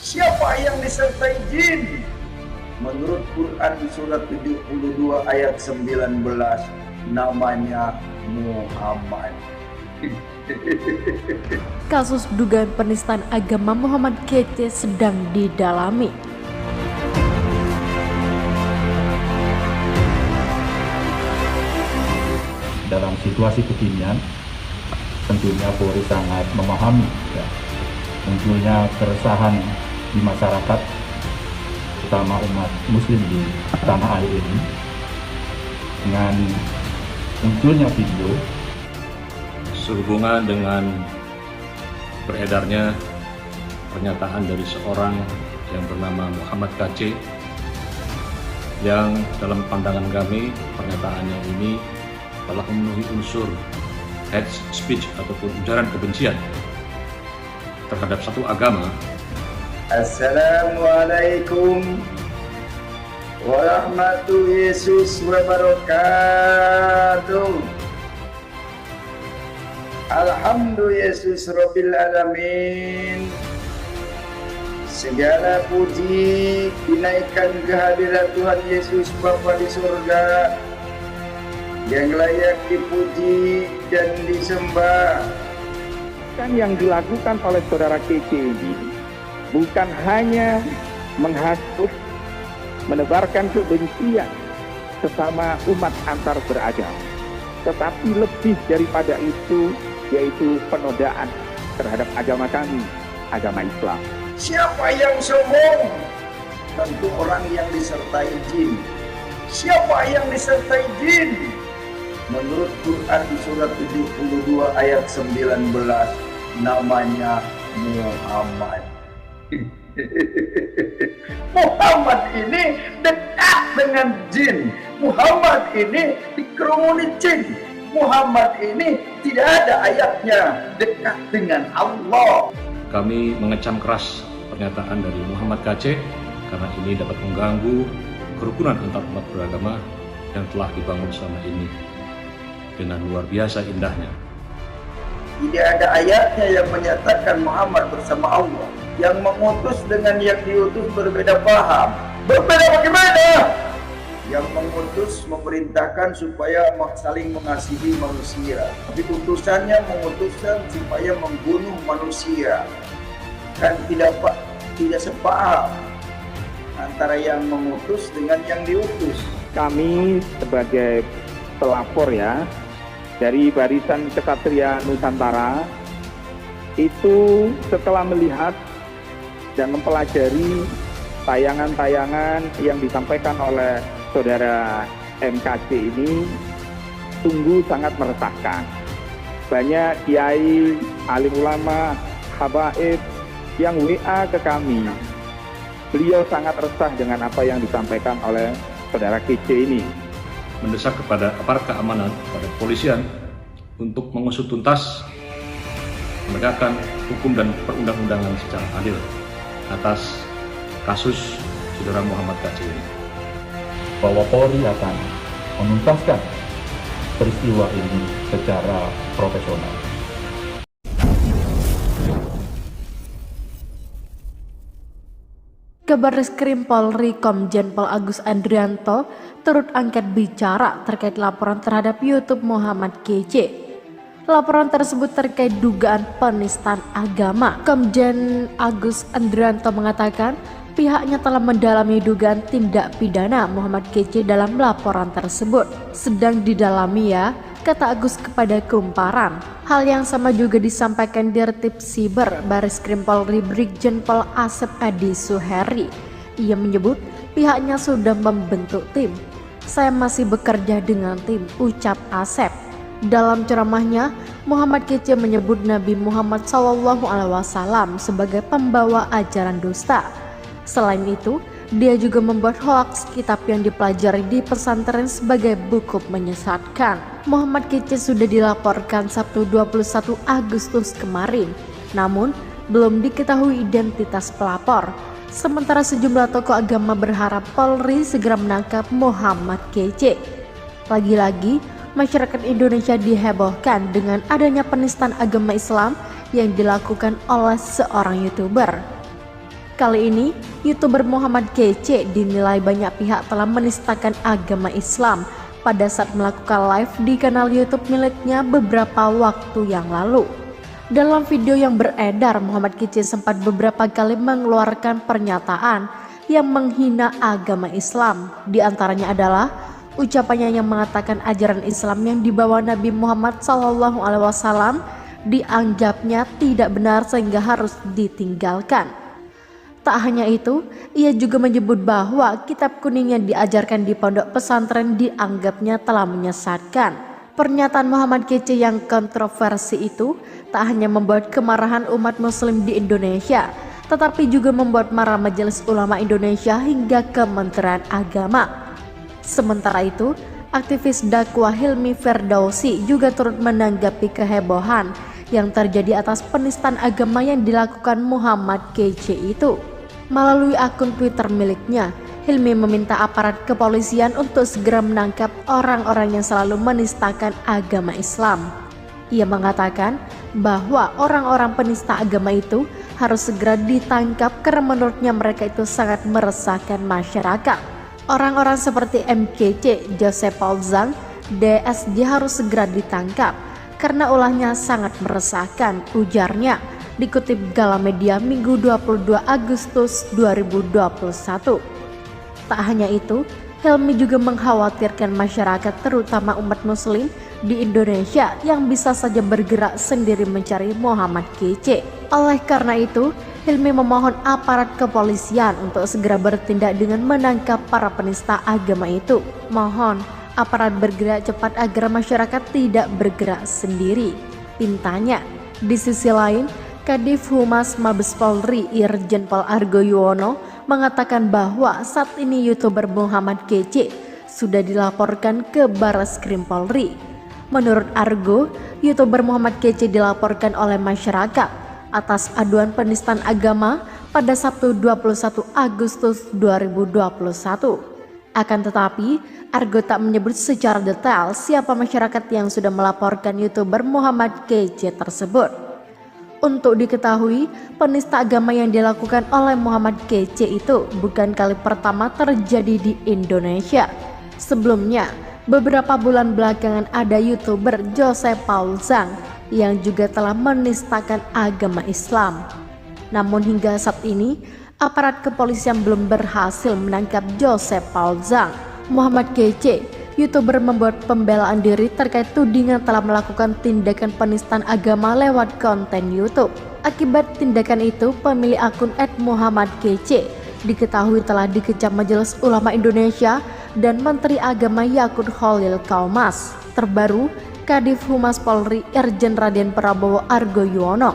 Siapa yang disertai jin? Menurut Quran surat 72 ayat 19, namanya Muhammad. Kasus dugaan penistaan agama Muhammad Kece sedang didalami. Dalam situasi kekinian, tentunya Polri sangat memahami munculnya keresahan di masyarakat, terutama umat muslim di tanah air ini, dengan munculnya video sehubungan dengan beredarnya pernyataan dari seorang yang bernama Muhammad KC, yang dalam pandangan kami pernyataannya ini telah memenuhi unsur hate speech ataupun ujaran kebencian terhadap satu agama. Assalamualaikum warahmatullahi wabarakatuh. Alhamdulillah Rabbil Alamin. Segala puji dinaikkan kehadirat Tuhan Yesus Bapa di surga, yang layak dipuji dan disembah. Yang dilakukan oleh saudara Kece ini bukan hanya menghasut, menebarkan kebencian sesama umat antar beragama, tetapi lebih daripada itu, yaitu penodaan terhadap agama kami, agama Islam. Siapa yang sombong? Tentu orang yang disertai jin. Siapa yang disertai jin? Menurut Quran surat 72 ayat 19, namanya Muhammad. Muhammad ini dekat dengan jin. Muhammad ini dikerumuni jin. Muhammad ini tidak ada ayatnya dekat dengan Allah. Kami mengecam keras pernyataan dari Muhammad KC karena ini dapat mengganggu kerukunan antar umat beragama yang telah dibangun selama ini dengan luar biasa indahnya. Tidak ada ayatnya yang menyatakan Muhammad bersama Allah. Yang mengutus dengan yang diutus berbeda paham. Berbeda bagaimana? Yang mengutus memerintahkan supaya saling mengasihi manusia. Tapi utusannya mengutuskan supaya membunuh manusia. Kan tidak sepaham antara yang mengutus dengan yang diutus. Kami sebagai pelapor ya, dari Barisan Ksatria Nusantara, itu setelah melihat dan mempelajari tayangan-tayangan yang disampaikan oleh saudara MKC ini, sungguh sangat meresahkan. Banyak kiai, alim ulama, habaib yang WA ke kami. Beliau sangat resah dengan apa yang disampaikan oleh saudara KC ini. Mendesak kepada aparat keamanan, kepada kepolisian untuk mengusut tuntas, menegakkan hukum dan perundang-undangan secara adil atas kasus saudara Muhammad KC ini. bahwa Polri akan menuntaskan peristiwa ini secara profesional. Kabarreskrim Polri Komjen Pol Agus Andrianto turut angkat bicara terkait laporan terhadap YouTube Muhammad Kece. Laporan tersebut terkait dugaan penistaan agama. Komjen Agus Andrianto mengatakan pihaknya telah mendalami dugaan tindak pidana Muhammad Kece dalam laporan tersebut. Sedang didalami ya, kata Agus kepada Kumparan. Hal yang sama juga disampaikan Dirtip Siber Barreskrim Polri Brigjen Pol Asep Adi Suheri. Ia menyebut pihaknya sudah membentuk tim. Saya masih bekerja dengan tim, ucap Asep. Dalam ceramahnya, Muhammad Kece menyebut Nabi Muhammad SAW sebagai pembawa ajaran dusta. Selain itu, dia juga membuat hoaks kitab yang dipelajari di pesantren sebagai buku menyesatkan. Muhammad Kece sudah dilaporkan Sabtu 21 Agustus kemarin, namun belum diketahui identitas pelapor. Sementara sejumlah tokoh agama berharap Polri segera menangkap Muhammad Kece. Lagi-lagi, masyarakat Indonesia dihebohkan dengan adanya penistaan agama Islam yang dilakukan oleh seorang YouTuber. Kali ini, YouTuber Muhammad Kece dinilai banyak pihak telah menistakan agama Islam pada saat melakukan live di kanal YouTube miliknya beberapa waktu yang lalu. Dalam video yang beredar, Muhammad Kece sempat beberapa kali mengeluarkan pernyataan yang menghina agama Islam. Di antaranya adalah ucapannya yang mengatakan ajaran Islam yang dibawa Nabi Muhammad SAW dianggapnya tidak benar sehingga harus ditinggalkan. Tak hanya itu, ia juga menyebut bahwa kitab kuning yang diajarkan di pondok pesantren dianggapnya telah menyesatkan. Pernyataan Muhammad Kece yang kontroversi itu tak hanya membuat kemarahan umat muslim di Indonesia, tetapi juga membuat marah Majelis Ulama Indonesia hingga Kementerian Agama. Sementara itu, aktivis dakwah Hilmi Ferdausi juga turut menanggapi kehebohan yang terjadi atas penistaan agama yang dilakukan Muhammad Kece itu. Melalui akun Twitter miliknya, Hilmi meminta aparat kepolisian untuk segera menangkap orang-orang yang selalu menistakan agama Islam. Ia mengatakan bahwa orang-orang penista agama itu harus segera ditangkap karena menurutnya mereka itu sangat meresahkan masyarakat. Orang-orang seperti MKC, Joseph Paul Zhang, DSJ harus segera ditangkap karena ulahnya sangat meresahkan, ujarnya. Dikutip Galamedia Minggu 22 Agustus 2021. Tak hanya itu, Hilmi juga mengkhawatirkan masyarakat terutama umat muslim di Indonesia yang bisa saja bergerak sendiri mencari Muhammad Kece. Oleh karena itu, Hilmi memohon aparat kepolisian untuk segera bertindak dengan menangkap para penista agama itu. Mohon aparat bergerak cepat agar masyarakat tidak bergerak sendiri, pintanya. Di sisi lain, Kadif Humas Mabes Polri Irjen Pol Argo Yuwono mengatakan bahwa saat ini YouTuber Muhammad Kece sudah dilaporkan ke Barreskrim Polri. Menurut Argo, YouTuber Muhammad Kece dilaporkan oleh masyarakat atas aduan penistaan agama pada Sabtu 21 Agustus 2021. Akan tetapi, Argo tak menyebut secara detail siapa masyarakat yang sudah melaporkan YouTuber Muhammad Kece tersebut. Untuk diketahui, penista agama yang dilakukan oleh Muhammad Kece itu bukan kali pertama terjadi di Indonesia. Sebelumnya, beberapa bulan belakangan ada YouTuber Joseph Paul Zhang yang juga telah menistakan agama Islam. Namun hingga saat ini, aparat kepolisian belum berhasil menangkap Joseph Paul Zhang. Muhammad Kece, YouTuber, membuat pembelaan diri terkait tudingan telah melakukan tindakan penistaan agama lewat konten YouTube. Akibat tindakan itu, pemilik akun @muhammadkece diketahui telah dikecam Majelis Ulama Indonesia dan Menteri Agama Yakut Khalil Qaumas. Terbaru, Kadif Humas Polri Irjen Raden Prabowo Argo Yuwono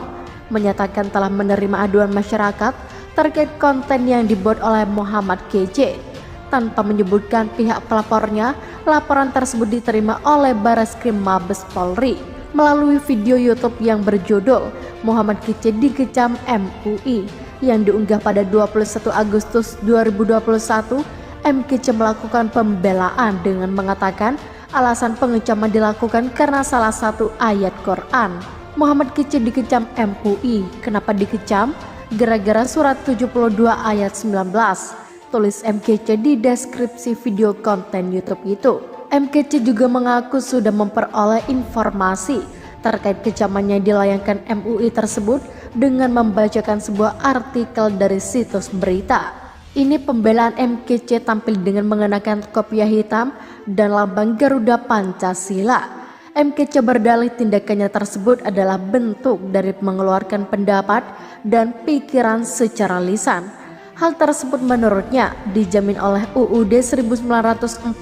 menyatakan telah menerima aduan masyarakat terkait konten yang dibuat oleh Muhammad Kece. Tanpa menyebutkan pihak pelapornya, laporan tersebut diterima oleh Barreskrim Mabes Polri. Melalui video YouTube yang berjudul Muhammad Kece dikecam MUI yang diunggah pada 21 Agustus 2021, Kece melakukan pembelaan dengan mengatakan alasan pengecaman dilakukan karena salah satu ayat Quran. Muhammad Kece dikecam MUI. Kenapa dikecam? Gara-gara surat 72 ayat 19. Tulis MKC di deskripsi video konten YouTube itu. MKC juga mengaku sudah memperoleh informasi terkait kecamannya dilayangkan MUI tersebut dengan membacakan sebuah artikel dari situs berita. Ini pembelaan MKC tampil dengan mengenakan kopiah hitam dan lambang Garuda Pancasila. MKC berdalih tindakannya tersebut adalah bentuk dari mengeluarkan pendapat dan pikiran secara lisan. Hal tersebut menurutnya dijamin oleh UUD 1945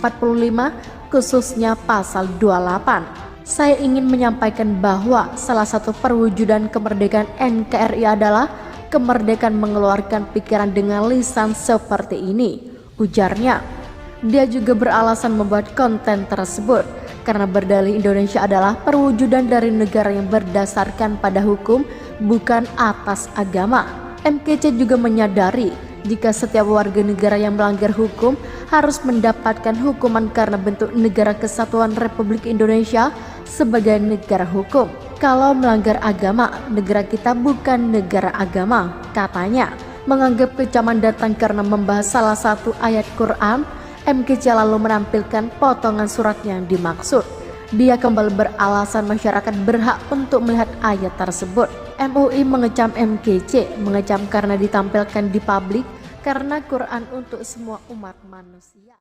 khususnya pasal 28. Saya ingin menyampaikan bahwa salah satu perwujudan kemerdekaan NKRI adalah kemerdekaan mengeluarkan pikiran dengan lisan seperti ini, ujarnya. Dia juga beralasan membuat konten tersebut karena berdalih Indonesia adalah perwujudan dari negara yang berdasarkan pada hukum bukan atas agama. MKC juga menyadari jika setiap warga negara yang melanggar hukum harus mendapatkan hukuman karena bentuk negara kesatuan Republik Indonesia sebagai negara hukum. Kalau melanggar agama, negara kita bukan negara agama, katanya. menganggap kecaman datang karena membahas salah satu ayat Quran. MKC lalu menampilkan potongan surat yang dimaksud. Dia kembali beralasan masyarakat berhak untuk melihat ayat tersebut. MUI mengecam MKC, mengecam karena ditampilkan di publik karena Quran untuk semua umat manusia.